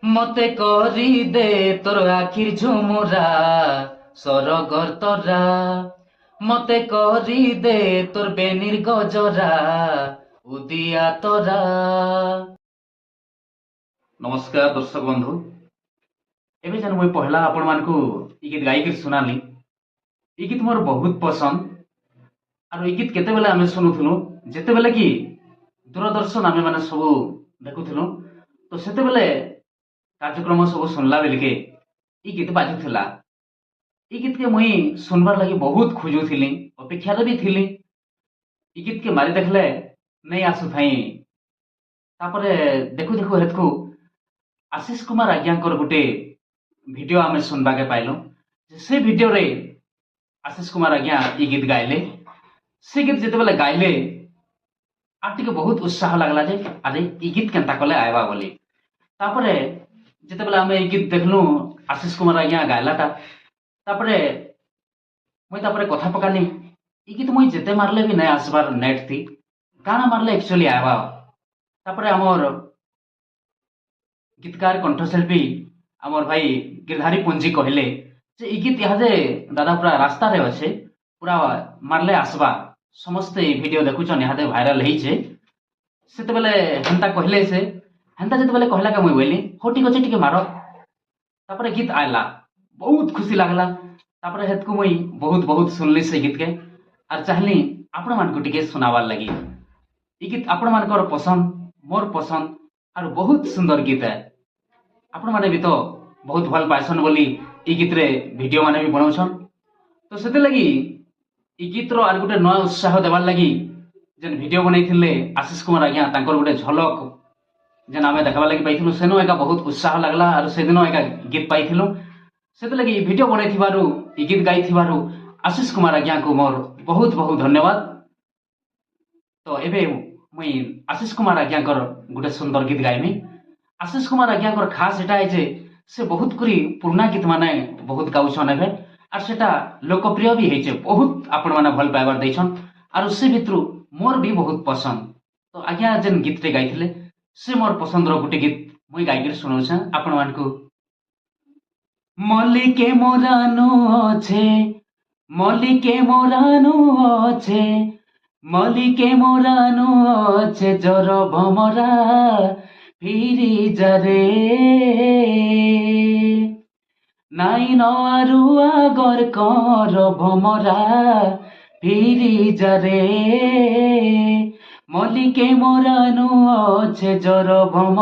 মতে করি দে তোর আখির ঝুমুরা সরগর তরা, মতে করি দে তোর বেনির গজরা উদিয়া তরা। নমস্কার দর্শক বন্ধু, এবে যেন মুই পহলা আপন মানকু ই গীত গাইকি শুনালি। ই গীত মোর বহুত পছন্দ। আর এই গীত কেতেবেলে আমি শুনুথিলু যেতেবেলে কি দূরদর্শন আমি মানে সবু দেখুথিলু, তো সেতেবেলে କାର୍ଯ୍ୟକ୍ରମ ସବୁ ଶୁଣିଲା ବେଲକେ ଇ ଗୀତ ବାଜୁଥିଲା। ଇ ଗୀତକେ ମୁଇଁ ଶୁଣବାର୍ ଲାଗି ବହୁତ ଖୋଜୁଥିଲି, ଅପେକ୍ଷାରେ ବି ଥିଲି। ଇ ଗୀତକେ ମାରି ଦେଖିଲେ ନେଇ ଆସୁଥାଇଁ। ତାପରେ ଦେଖୁ ଦେଖୁ ହେତକୁ ଆଶିଷ କୁମାର ଆଜ୍ଞାଙ୍କର ଗୋଟେ ଭିଡିଓ ଆମେ ଶୁଣବାକେ ପାଇଲୁ। ସେ ଭିଡିଓରେ ଆଶିଷ କୁମାର ଆଜ୍ଞା ଇ ଗୀତ ଗାଇଲେ। ସେ ଗୀତ ଯେତେବେଲେ ଗାଇଲେ আর ଟିକେ ବହୁତ ଉତ୍ସାହ ଲାଗଲା ଯେ ଆରେ ଇ ଗୀତ କେନ୍ତା କଲେ ଆଇବା ବୋଲି। ତାପରେ ଯେତେବେଳେ ଆମେ ଏଇ ଗୀତ ଦେଖିଲୁ ଆଶିଷ କୁମାର ଆଜ୍ଞା ଗାଇଲାଟା, ତାପରେ ମୁଇଁ ତାପରେ କଥା ପକାନି ଇ ଗୀତ ମୁଇଁ ଯେତେ ମାରଲେ ବି ନାଇଁ আসবার ନେଟ୍ ଥି, କାଣା ମାରଲେ একচুয়ালি ଆଇବା। ତାପରେ ଆମର ଗୀତକାର କଣ୍ଠଶିଳ୍ପୀ ଆମର ଭାଇ ଗିରଧାରୀ ପୁଞ୍ଜି କହିଲେ ଯେ ଇ ଗୀତ ଇହାଦେ ଦାଦା ପୁରା ରାସ୍ତାରେ ଅଛେ, ପୁରା ମାରଲେ আসବା, ସମସ୍ତେ এই ଭିଡିଓ ଦେଖୁଛନ୍, ଇହାଦେ ଭାଇରାଲ ହେଇଛେ। ସେତେବେଲେ ହେନ୍ତା କହିଲେ ସେ, ହେନ୍ତା ଯେତେବେଲେ କହିଲା କେ ମୁଇଁ ବୋଇଲି ହଉ ଠିକ ଅଛି ଟିକେ ମାର। ତାପରେ ଗୀତ ଆଇଲା, ବହୁତ ଖୁସି ଲାଗଲା। ତାପରେ ହେତକୁ ମୁଇଁ ବହୁତ ବହୁତ ଶୁଣଲି ସେ ଗୀତକେ, ଆର୍ ଚାହିଁଲି ଆପଣ ମାନଙ୍କୁ ଟିକେ ଶୁଣାବାର ଲାଗି। ଇ ଗୀତ ଆପଣ ମାନଙ୍କର ପସନ୍ଦ, ମୋର ପସନ୍ଦ, ଆର୍ ବହୁତ ସୁନ୍ଦର ଗୀତ ଏ। ଆପଣ ମାନେ ବି ତ ବହୁତ ଭଲ ପାଇସନ୍ ବୋଲି ଇ ଗୀତରେ ଭିଡିଓ ମାନେ ବି ବନାଉଛନ୍। ତ ସେଥିଲାଗି ଇ ଗୀତର ଆର୍ ଗୋଟେ ନୂଆ ଉତ୍ସାହ ଦେବାର ଲାଗି ଯେନ୍ ଭିଡିଓ ବନେଇଥିଲେ ଆଶିଷ କୁମାର ଆଜ୍ଞା, ତାଙ୍କର ଗୋଟେ ଝଲକ ଯେନ୍ ଆମେ ଦେଖବାର ଲାଗି ପାଇଥିଲୁ, ସେନୁ ଏକା ବହୁତ ଉତ୍ସାହ ଲାଗଲା। ଆର୍ ସେଦିନ ଏକା ଗୀତ ପାଇଥିଲୁ। ସେଥିଲାଗି ଭିଡିଓ ବନେଇଥିବାରୁ, ଇ ଗୀତ ଗାଇଥିବାରୁ ଆଶିଷ କୁମାର ଆଜ୍ଞାଙ୍କୁ ମୋର ବହୁତ ବହୁତ ଧନ୍ୟବାଦ। ତ ଏବେ ମୁଇଁ ଆଶିଷ କୁମାର ଆଜ୍ଞାଙ୍କର ଗୋଟେ ସୁନ୍ଦର ଗୀତ ଗାଇମି। ଆଶିଷ କୁମାର ଆଜ୍ଞାଙ୍କର ଖାସ ଏଟା ଏ ଯେ ସେ ବହୁତ କରି ପୁରୁଣା ଗୀତ ମାନେ ବହୁତ ଗାଉଛନ୍ ଏବେ, ଆର୍ ସେଟା ଲୋକପ୍ରିୟ ବି ହେଇଛେ, ବହୁତ ଆପଣ ମାନେ ଭଲ ପାଇବାର ଦେଇଛନ୍। ଆରୁ ସେ ଭିତରୁ ମୋର ବି ବହୁତ ପସନ୍ଦ। ତ ଆଜ୍ଞା ଯେନ୍ ଗୀତଟେ ଗାଇଥିଲେ ସେ ମୋର ପସନ୍ଦର ଗୋଟେ ଗୀତ ମୁଇଁ ଗାଇକିରି ଶୁଣଉଛେ ଆପଣ ମାନଙ୍କୁ। মলিকে মোরানো আছে, মলিকে মোরানো আছে, মলিকে মোরানো আছে, জর ভমরা ফিরি যারে নাই নয়ারু আগর কর ভমরা ফিরি যারে মলিকে মোরানো আছে, জর ভমরা